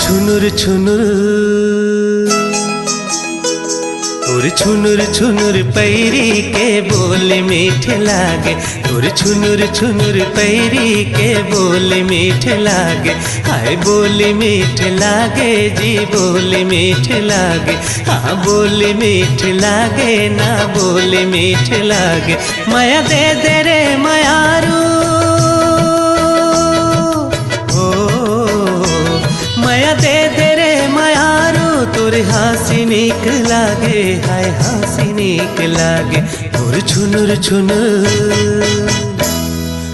छुनुर छुनुर तोर छुनुर छुनुर पैरी के बोल मीठ लागे। तोर छुनुर छुनुर पैरी के बोल मीठ लागे। हाय बोल मीठ लागे जी बोल मीठ लागे। हाँ बोल मीठ लागे ना बोल मीठ लागे। माया दे दे रे मायारू माया दे दे रे मायारू। तोर हासी नीक लागे हाय हासी नीक लागे। तोर छुनुर छुनुर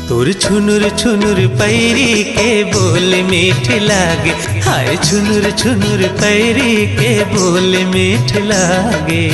तोर छुनुर छुनुर पैरी के बोल मीठ लागे। हाय छुनुर छुनुर पैरी के बोल मीठ लागे।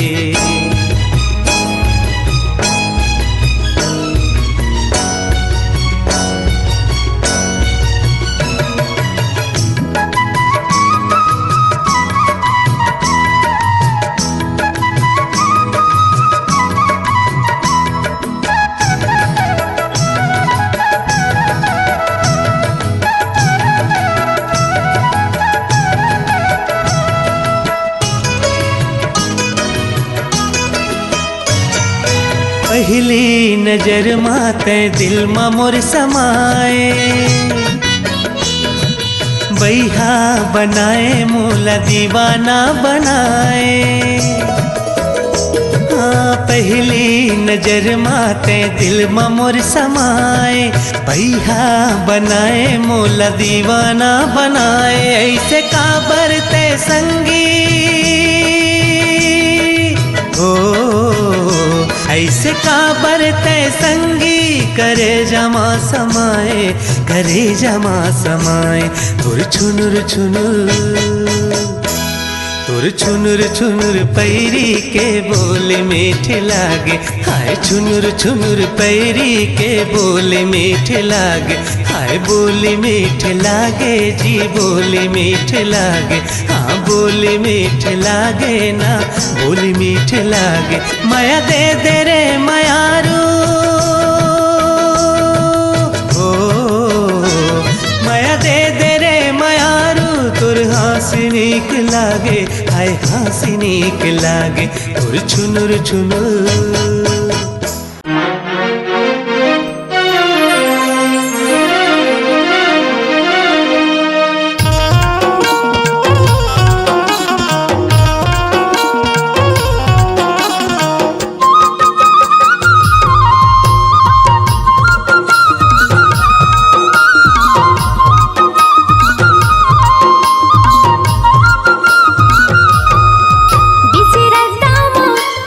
पहली नजर माते दिल मा मोर समाए। बैहा बनाए मोला दीवाना बनाए। हाँ पहली नजर माते दिल मा मोर समाए। बैहा बनाए मोला दीवाना बनाए। ऐसे काबर ते संगी ऐसे काबर ते संगी करे जमा समाए करे जमा समाए। तोर छुनुर छुनुर तोर छुनुर छुनुर पैरी के बोल मीठ लागे। हाय छुनुर छुनुर पैरी के बोल मीठ लागे। हाय बोल मीठ लागे जी बोल मीठ लागे। हाँ बोल मीठ लागे ना बोल मीठ लागे। माया दे दे रे मायारू माया दे दे रे मायारू। तोर हासी नीक लागे हाय हासी नीक लागे। तोर छुनुर छुनुर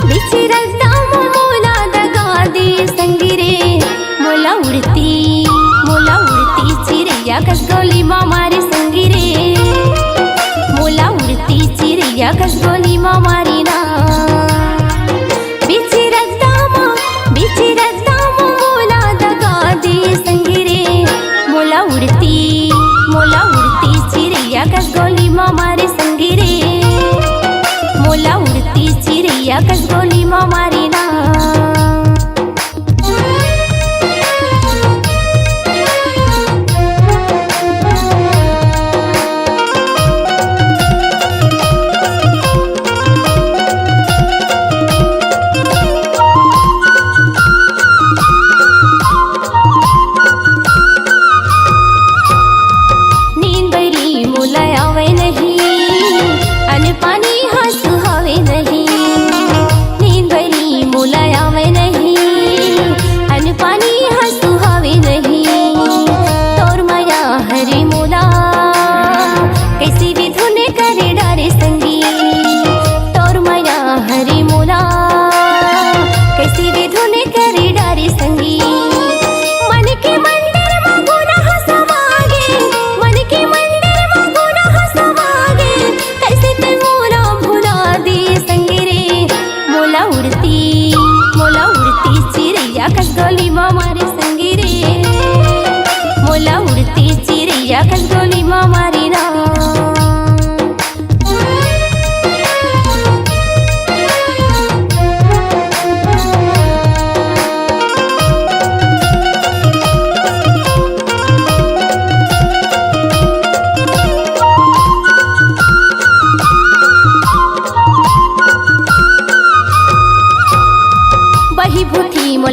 बिचिरल दामो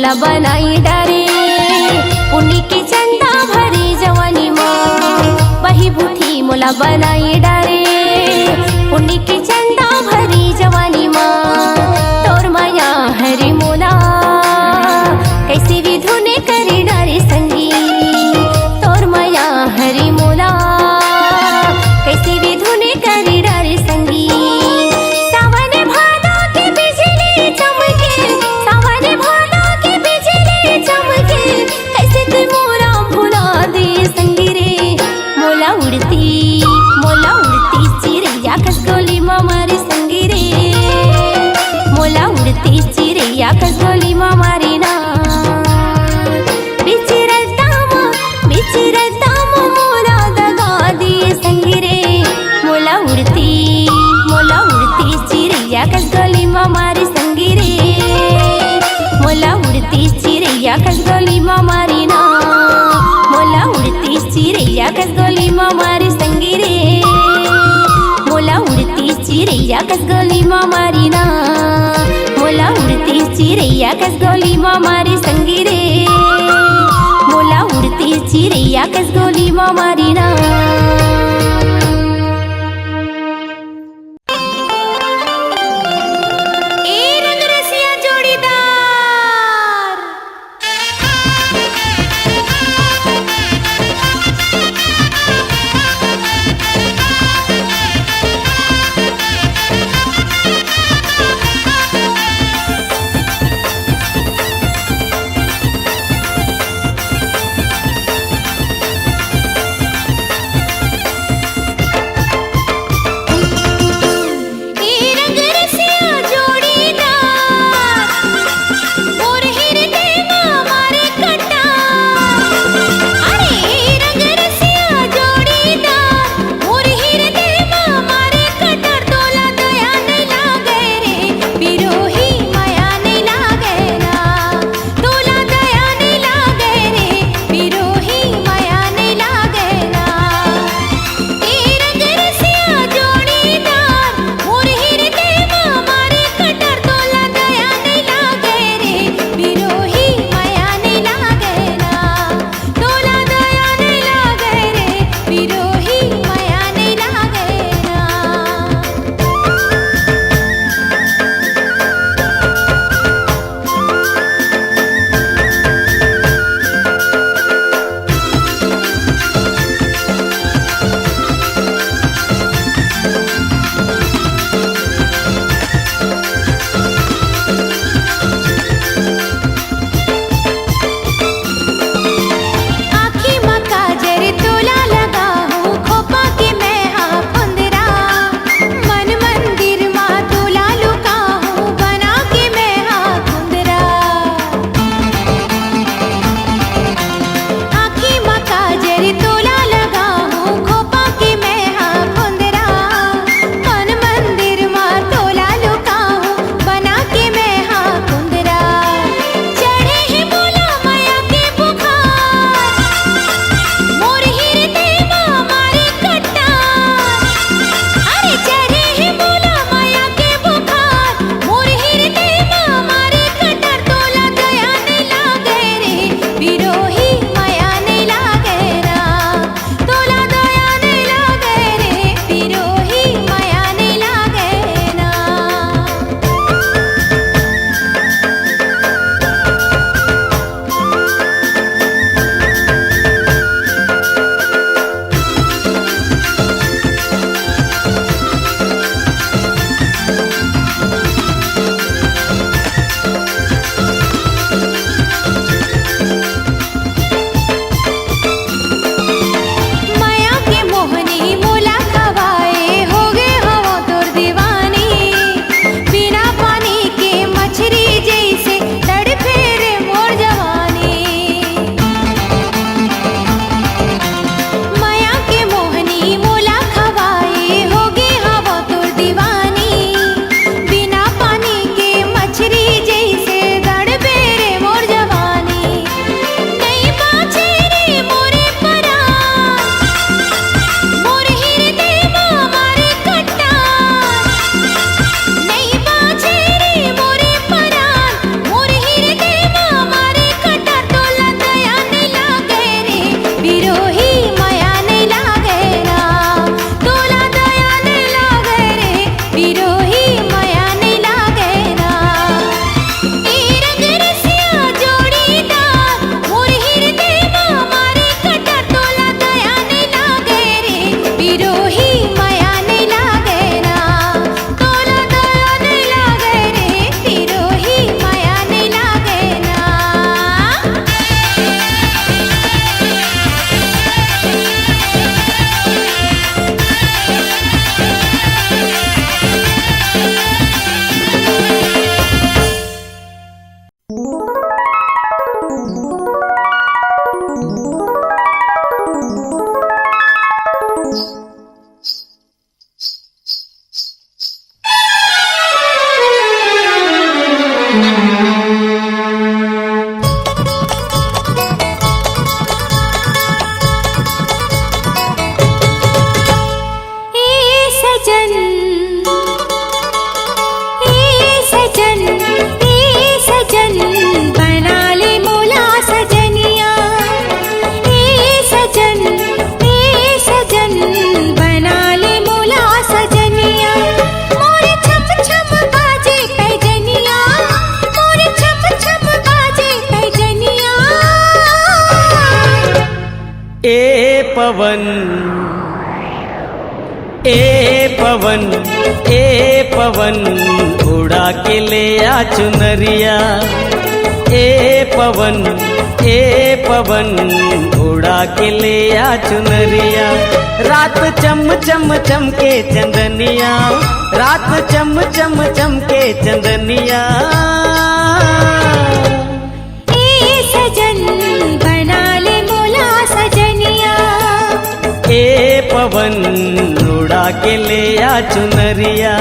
मोला बनाई डारे पुण्य के चंदा भरी जवानी माँ वही भूथी मोला बनाई डारे पुण्य के चंदा भरी जवानी माँ तोर माया हरी मोला कैसे भी धुने करे डारे संगी तोर माया हरी मोला कैसे भी धुने करे डारे संगी सावन भादो के बिजली चमके सावन भादो के बिजली चमके कैसे तू मोरा भुला दे संगी रे मोला उड़ती चिड़ैया कस गोली माँ मारी संगी रे मोला उड़ती चिड़ैया कस गोली माँ मारी ना बिचिरता मोला दगा दिए संगी रे मोला उड़ती चिड़ैया कस गोली माँ मारी संगी रे मोला उड़ती चिड़ैया कस गोली माँ मारी ना मोला उड़ती चिड़ैया कस गोली माँ मारी संगी रे मोला उड़ती चिड़ैया कस गोली माँ मारी ना मोला उड़ती चिड़ैया कस गोली माँ मारी संगी रे मोला उड़ती चिड़ैया कस गोली माँ मारी ना पवन उड़ा के ले आ चुनरिया। पवन उड़ा के ले आ चुनरिया। रात चम चम चमके चंदनिया, रात चम चम चमके चंदनिया। सजन बना ले मोला सजनिया। पवन उड़ा के ले आ चुनरिया।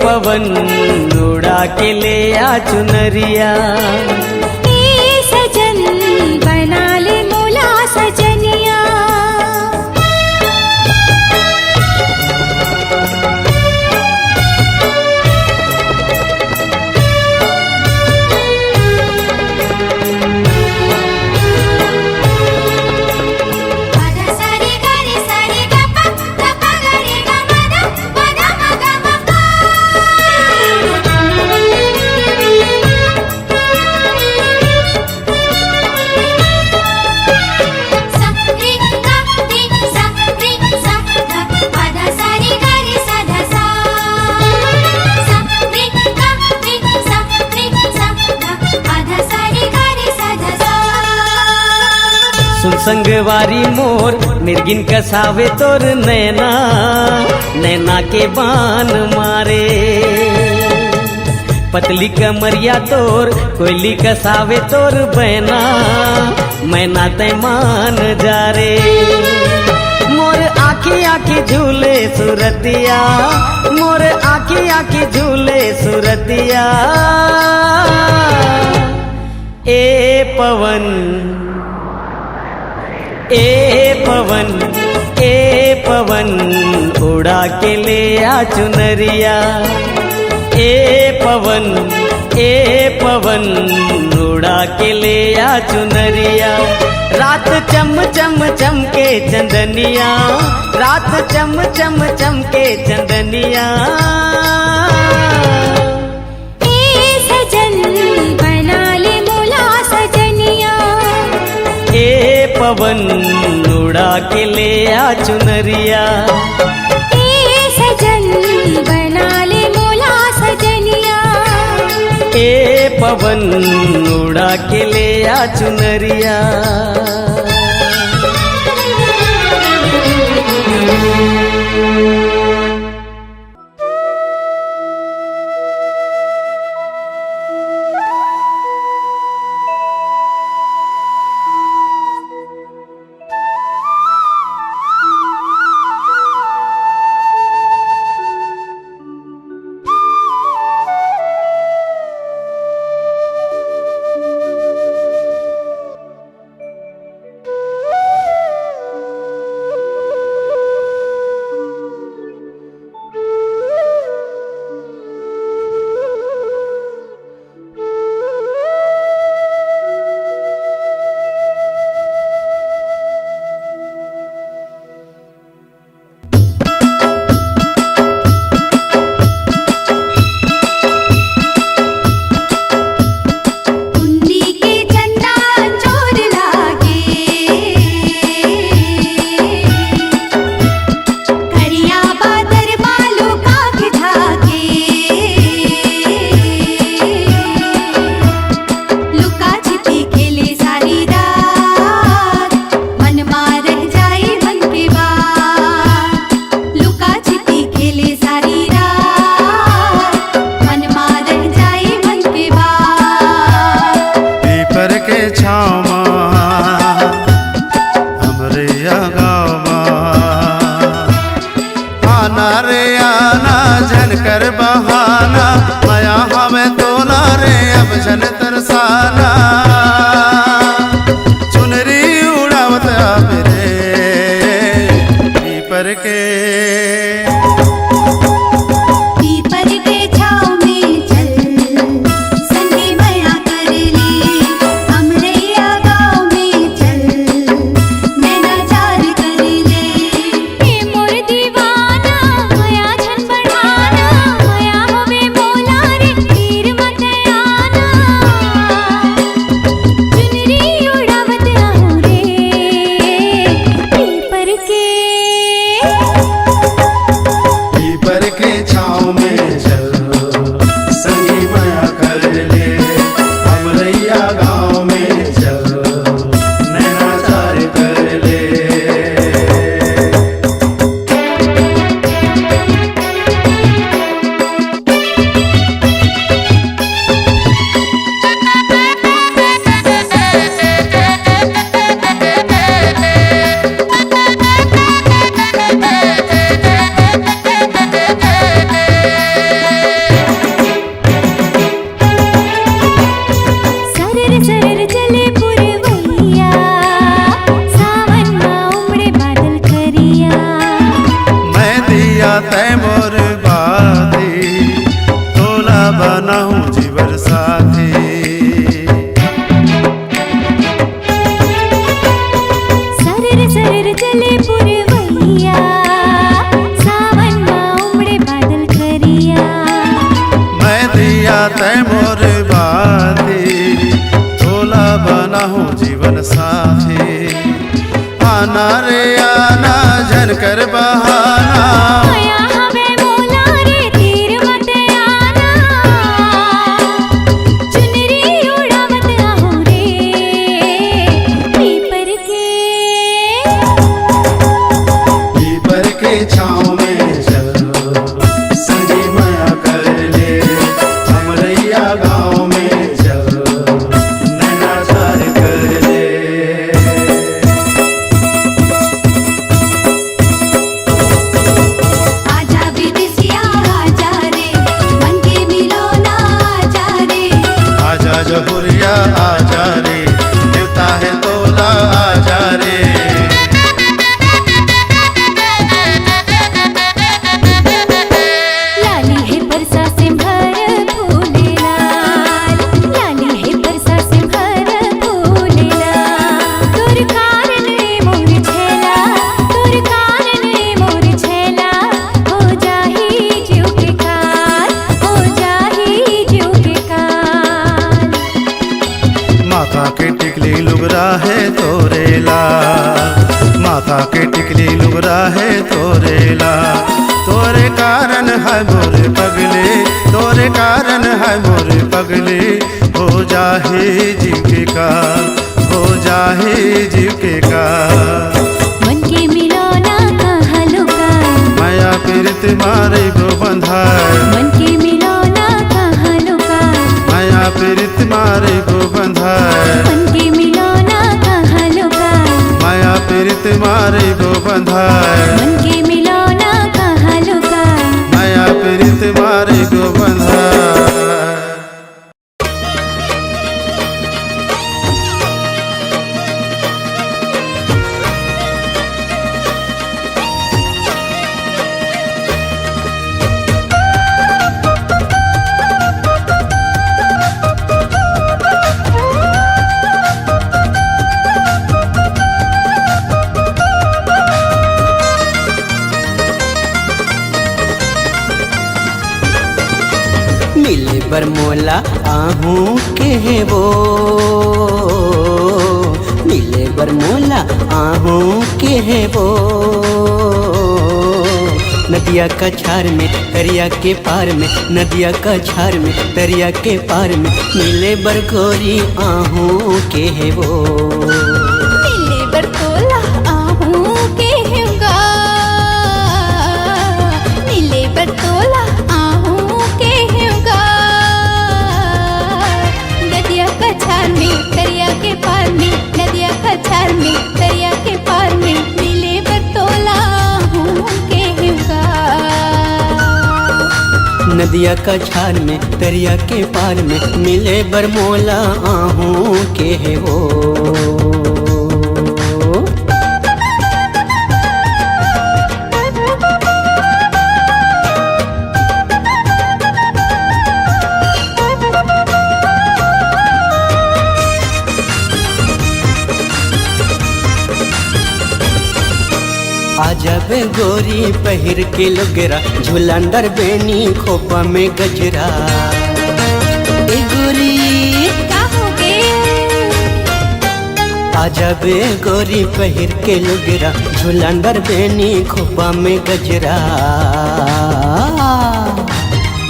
पवन उड़ा के ले आ चुनरिया। सजन बना ले मोला सजनिया। संगवारी मोर मिर्गिन कसावे तोर नैना, नैना के बान मारे। पतली कमरिया तोर कोयली कसावे तोर बैना, मैना तै मान जा रे। मोर आखी आखी झूले सुरतिया, मोर आखी आखी झूले सुरतिया। पवन पवन उड़ा के ले आ चुनरिया। पवन उड़ा के ले आ चुनरिया। रात चम चम चमके चंदनिया, रात चम चम चमके चंदनिया। सजन बना ले मोला सजनिया। पवन उड़ा के ले आ चुनरिया। सजन बना ले मोला सजनिया। पवन उड़ा के ले आ चुनरिया। तन तरसाना चुनरी उड़ावत आवे रे पीपर के तय मोर बाती तोला बनाऊं जीवन साथी सरर सरर चले पुरवैया सावन में उमड़े बादल करिया मैं दिया तय मोर बाती तोला बनाऊं जीवन साथी आना रे आना झनकर बहाना छाँव में चलो संगी माया कर ले हमरैया गाँव में चलो नैनाचार कर ले आजा विदेशिया आजा रे मन के मिलो ना आजा रे आजा जहुरिया आजा रे देवता है तोला आजा रे माथा के टिकली लुगरा है तोरेला माथा के टिकली लुगरा है तोरेला तोरे कारण है मोर पगले तोरे कारण है मोर पगले हो जाहे जीव के का हो जाहे जीव के का मन के मिलो ना कहाँ लुका माया पीरित मारे गो बंधाए मन के मिलो ना कहाँ लुका माया पीरित मारे गो बंधाए मन के मिलो ना कहाँ लुका माया पीरित मारे गो बंधाए मन के मिलो ना कहाँ लुका माया पीरित मारे गो बंधाए मिले बरमोला आहूं के है वो मिले बरमोला आहूं के है वो नदिया का छार में दरिया के पार में नदिया का छार में दरिया के पार में मिले बरगोरी आहूं के है वो मिले बरतोला आहूं के होगा मिले बरतोला आहूं के होगा नदिया का छार में दरिया के पार में नदिया का छार में दरिया के पार में मिले बरतोला आहूं के होगा नदिया नदिया का छार में दरिया के पार में मिले बरमोला आहू के है वो। आजब गोरी पहिर के लुगरा झुलंदर बेनी खोपा में गजरा। ए गोरी का हो गे आजब गोरी पहिर के लुगरा झुलंदर बेनी खोपा में गजरा।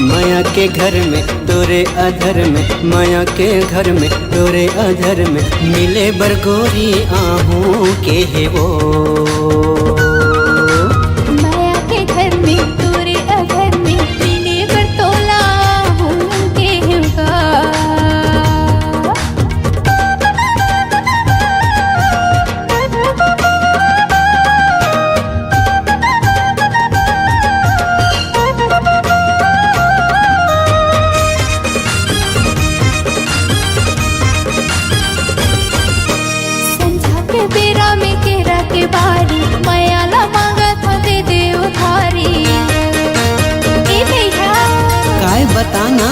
माया के घर में तोरे अधर में माया के घर में तोरे अधर में मिले बरगोरी आहू के है वो। माया के घर में तोरे अघर में मिले बरतोला आहू के होगा। संझा के बेरा में केरा के बारी मायाला मांगा था दे दे उधारी। ए भैया काय बताना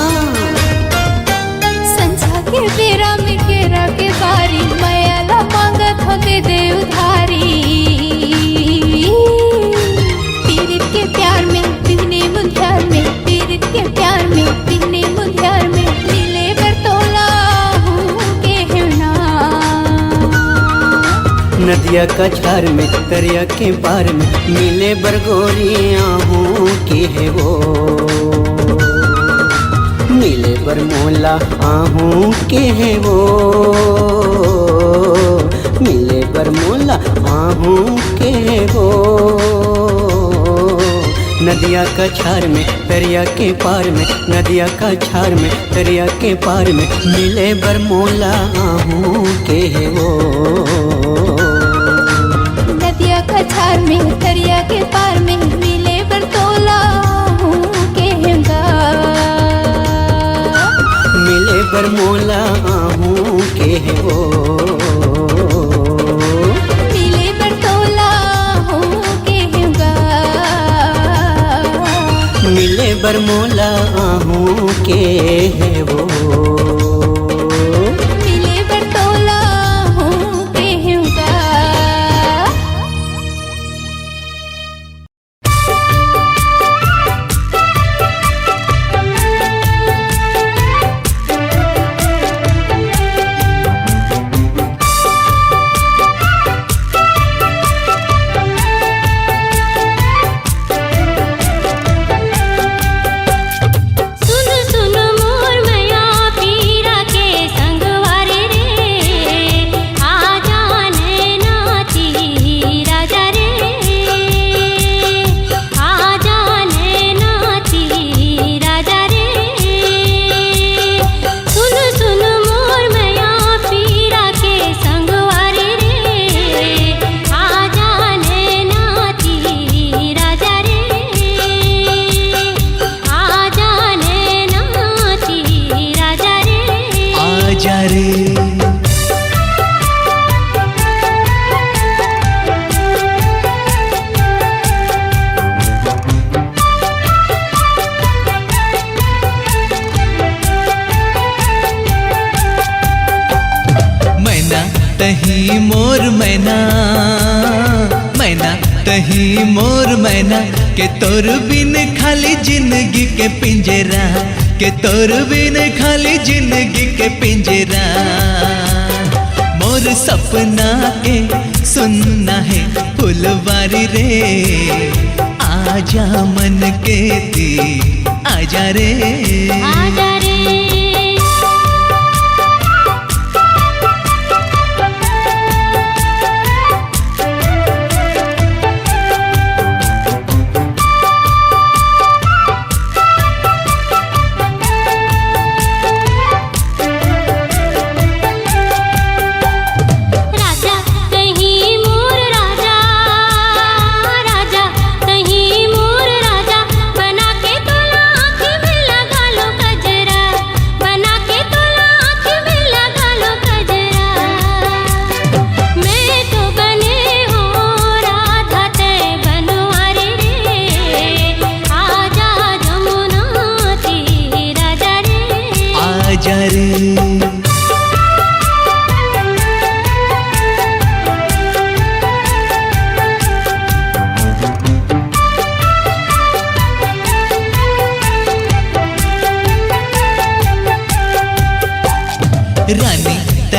संझा के बेरा में केरा के बारी मायाला मांगा था दे दे उधारी। पीरित के प्यार में बिहने मुंध्यार में पीरित के प्यार में बिहने मुंध्यार में मिले बरतोला आहू के होना। नदिया का छार में दरिया के पार में मिले बरगोरी आहू के है वो। मिले बरमोला आहू के है वो। मिले बरमोला आहू के है वो। नदिया का छार में दरिया के पार में नदिया का छार में दरिया के पार में मिले बरमोला आहू के है वो। नदिया का छार में दरिया के पार में मिले बरतोला आहू के होगा। मिले बरमोला आहू के है वो। मिले बरतोला आहू के होगा। मिले बरमोला आहू के है वो। मिले बरतोला आहू के होगा। सुन सुन मोर मैया पीरा के संगवारे रे आ जाने नाची राजा रे आ जाने नाची राजा रे। सुन सुन मोर मैया पीरा के संगवारे रे आ जाने नाची राजा रे आ जाने नाची राजा रे। आजा रे मैना तही मोर मैना मैना तही मोर मैना के तोर बिन खाली जिंदगी के पिंजरा के तोर बिन खाली जिंदगी के पिंजरा। मोर सपना के सुनना है फुलवारी रे आजा मन के ती आजा रे आजा रे राजा कहीं मोर राजा राजा कहीं मोर राजा बना के तोला आँख मिला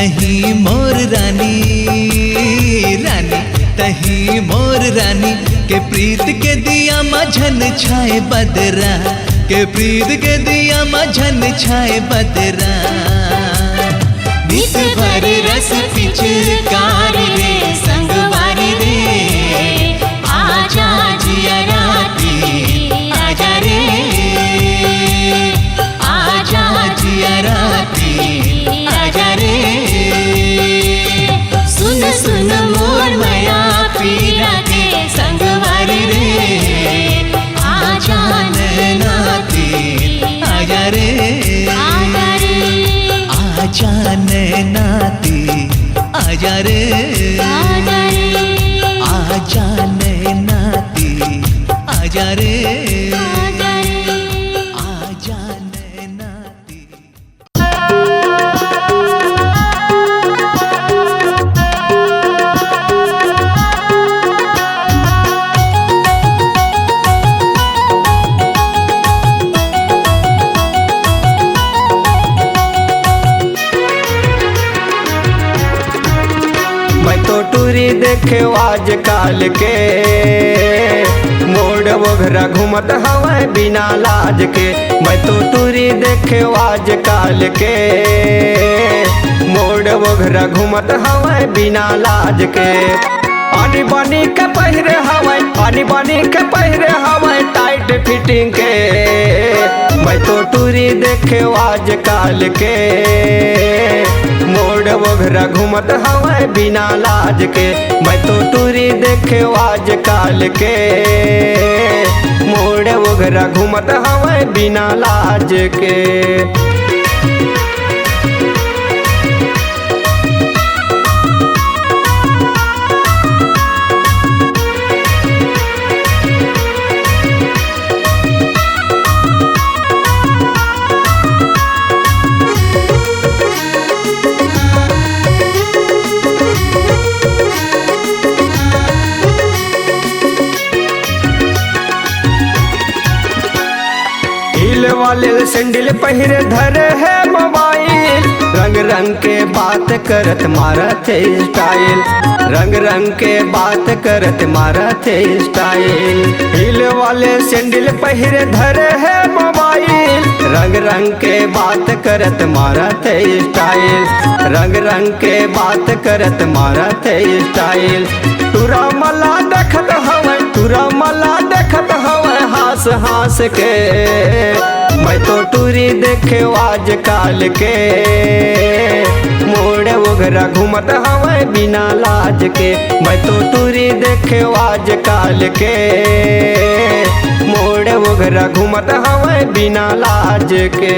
तही मोर रानी रानी तही मोर रानी के प्रीत के दिया मझन छाए बदरा के प्रीत के दिया मझन छाए बदरा नित भर रस पिचकार रे संगवारी रे आजा जिया राती आजा रे आजा जिया राती आजा रे सुन सुन मोर माया पीरा के संगवारी रे आजा नाती आजा रे आजा नाती आजा रे आजा नाती आजा रे आजा नाती। मैं तो टूरी देखे आज काल के मोड़ वगैरह घूमत हवा बिना लाज के मैं तो टूरी देखे आज काल के मोड़ वगैरह घूमत हवा बिना लाज के आनी बानी के पहिरे हवा आनी बानी के पहिरे हवा टाइट फिटिंग के मैं तो टूरी देखे आज काल के मोड़ वगैरह घूमत हवा बिना लाज के मैं तो टूरी देखे आज काल के मोड़ वगैरह घूमत हवा बिना लाज के। वाले सैंडल पहिरे धरे है मोबाइल रंग रंग के बात करत मारत स्टाइल रंग रंग के बात करत मारत स्टाइल हिल वाले सैंडल पहिरे धरे है मोबाइल रंग रंग के बात करत मारत स्टाइल रंग रंग के बात करत मारत स्टाइल तुरा मला देखत हवा तुरा मला देखत हवा हास हास के मैं तो टूरी देखे आज काल के मोड़ वगैरह घूमत हवा बिना लाज के मैं तो टूरी देखे आज काल के मोड़ वगैरह घूमत हवा बिना लाज के।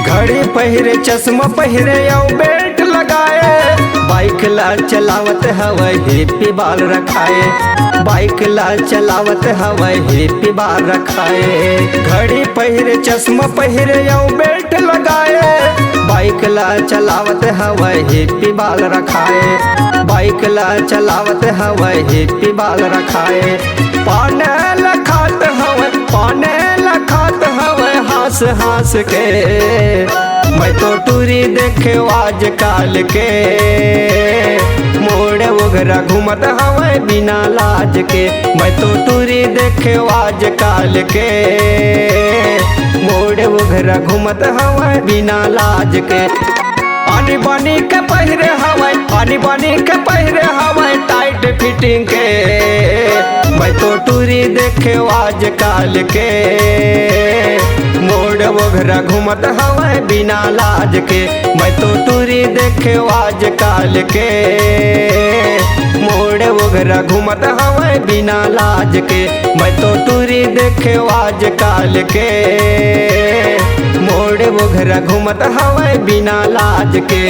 घड़ी पहिरे चश्मा पहिरे और बेल्ट लगाए बाइक ला चलावत हवा हिप्पी बाल रखाए बाइक ला चलावत हवा हिप्पी बाल रखाए घड़ी पहिरे चश्मा पहिरे और बेल्ट लगाए बाइक ला चलावत हवा हिप्पी बाल रखाए बाइक ला चलावत हवा हिप्पी बाल रखाए पाने लखात हवा पाने लखात हवा हास हास के मैं तो टूरी देखे आज काल के मोड़ वगैरह घूमत हवा बिना लाज के मैं तो टूरी देखे आज काल के मोड़ वगैरह घूमत हवा बिना लाज के आनी बानी के पहिरे हवा आनी बानी के पहिरे हवा टाइट फिटिंग के मैं तो टूरी देखे आज काल के मोड़ वगैरह घूमत हवा बिना लाज के मैं तो टूरी देखे आज काल के मोड़ वगैरह घूमत हवे बिना लाज के। मैं तो टूरी देखे आज काल के, मोड़ वगैरह घूमत हवे बिना लाज के।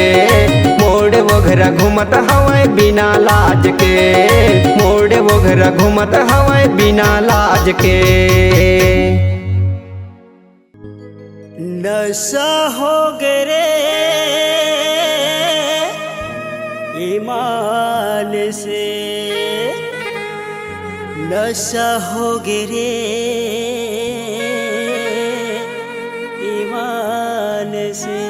मोड़ वगैरह घूमत हवे बिना लाज के। मोड़ वगैरह घूमत हवे बिना लाज के। नशा हो गए रे ईमान से, नशा हो गए रे ईमान से।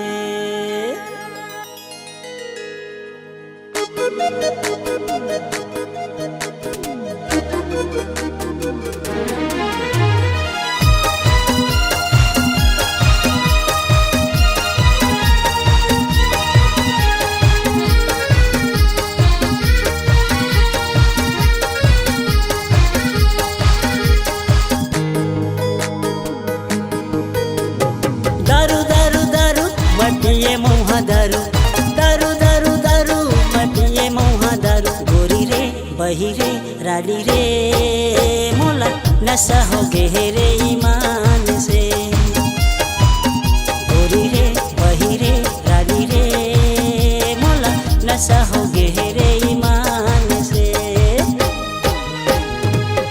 दारू दारू दारू मटिए मौहा दारू, दारू दारू दारू मटिए मौहा दारू। गोरी रे बही रे रानी रे मोला नशा हो गे रे ईमान से। गोरी रे बही रे रानी रे मोला नशा हो गे रे ईमान से।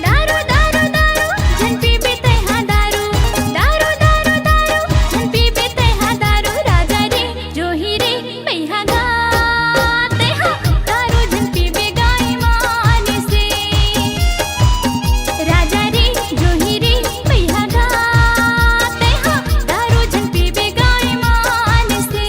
दारू दारू दारू जन पीबे तेहा दारू, दारू दारू दारू जन पीबे तेहा दारू। राजा रे जोही रे पैहा गाते हा दारू जन पीबे गाय मान से। राजा रे जोही रे पैहा गाते हा दारू जन पीबे गाय मान से।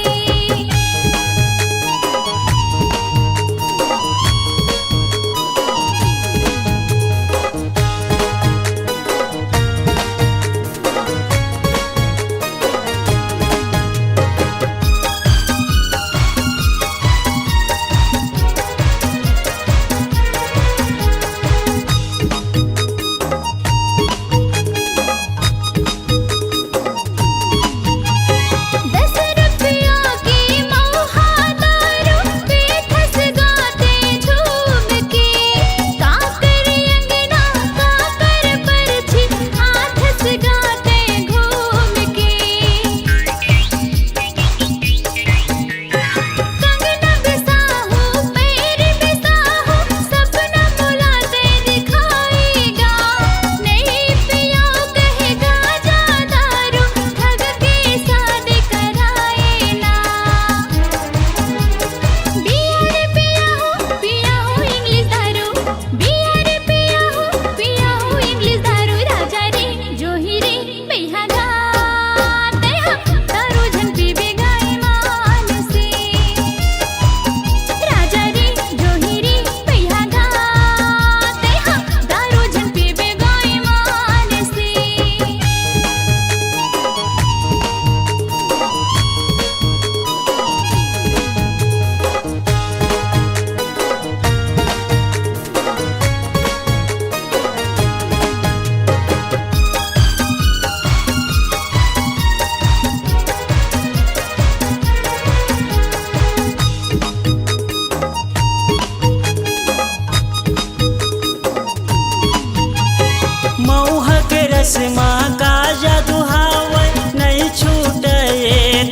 रस्मा का जादू हावै नहीं छूटे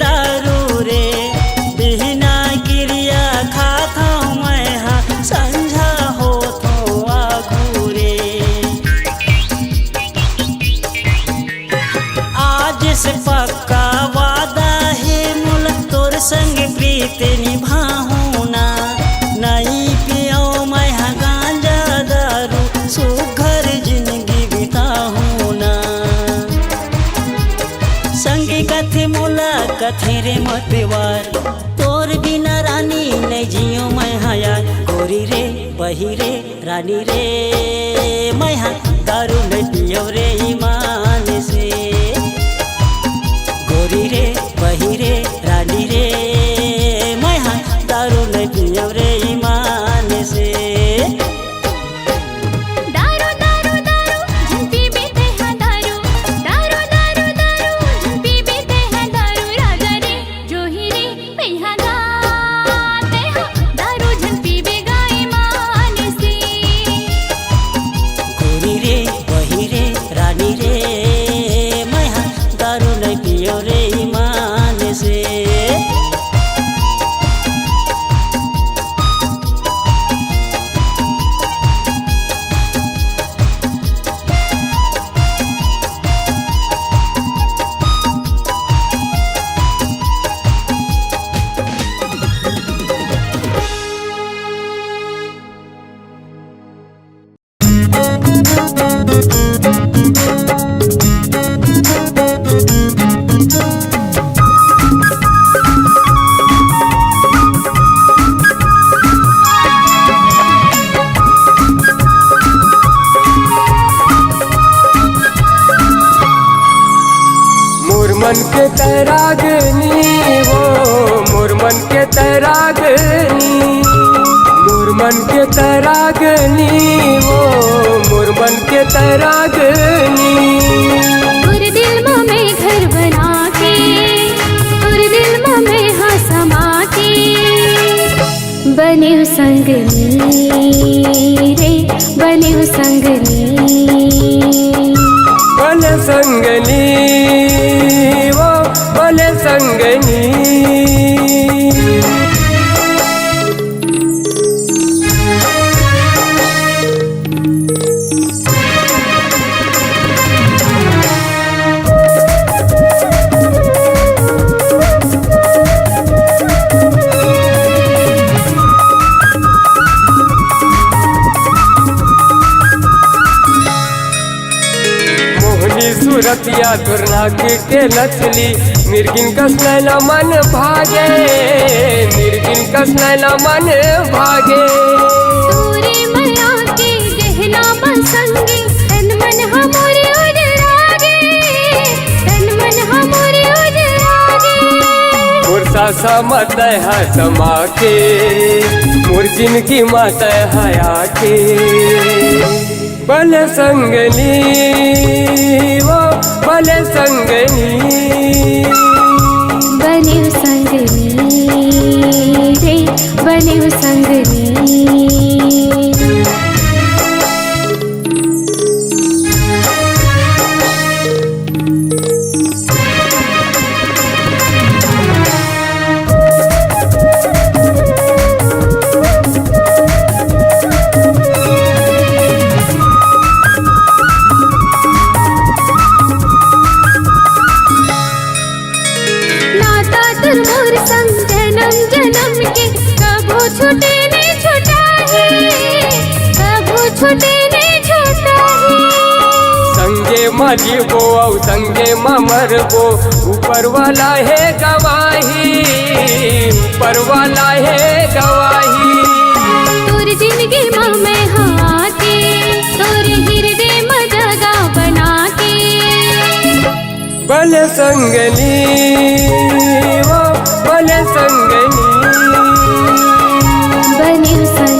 दारू रे। बिना क्रिया खाता मैं हाँ संझा हो तो आगू रे। आज से पक्का वादा है मुल तोर संग प्रीत निभाऊं ना। नहीं पियो मैं हाँ गांजा दारू सुघर जिंदगी बिताऊं ना। संगी कथे मोला कथे रे मतवार तोर बिना रानी नहीं जियो मैं हाँ यार। गोरी रे बही रे रानी रे मैं हाँ दारू नहीं पियो रे ईमान से। गोरी रे बही रे रानी रे मैं हाँ दारू नहीं पियो रे ईमान से। दारू दारू दारू जन पीबे तेहा दारू, दारू दारू दारू जन पीबे तेहा दारू। राजा रे जोही रे पैहा गाते हा दारू जन पीबे गाय मान से। वो मोर मन के तरागनी। तोर दिल में मैं घर बना के, तोर दिल में मैं हाँ समा के, बने संगनी रे बने संगनी। बने संगनी वो बने संगनी। सूरतिया दुर्नाक के नचली, मिर्गिन कस नैना मन भागे, मिर्गिन कस नैना मन भागे। तोरे माया के गहना बसंगे, तन मन हमरे उजरागे, तन मन हमरे उजरागे। मुर्सा सा मत है समा के, मुर्जिन की मत है आके। बने संगनी वो बने संगनी। बने संगनी रे बने संगनी। मोर संग जन्म जन्म के कबो छूटे नहीं छूटा है, कबो छूटे नहीं छूटा है। संगे मरी वो और संगे मर वो, ऊपर वाला है गवाही, ऊपर वाला है गवाही। तोर जिंदगी में मैं हाँ के, तोर हृदय में जगह बना के। बने संगनी वो बने संगनी। बने संगनी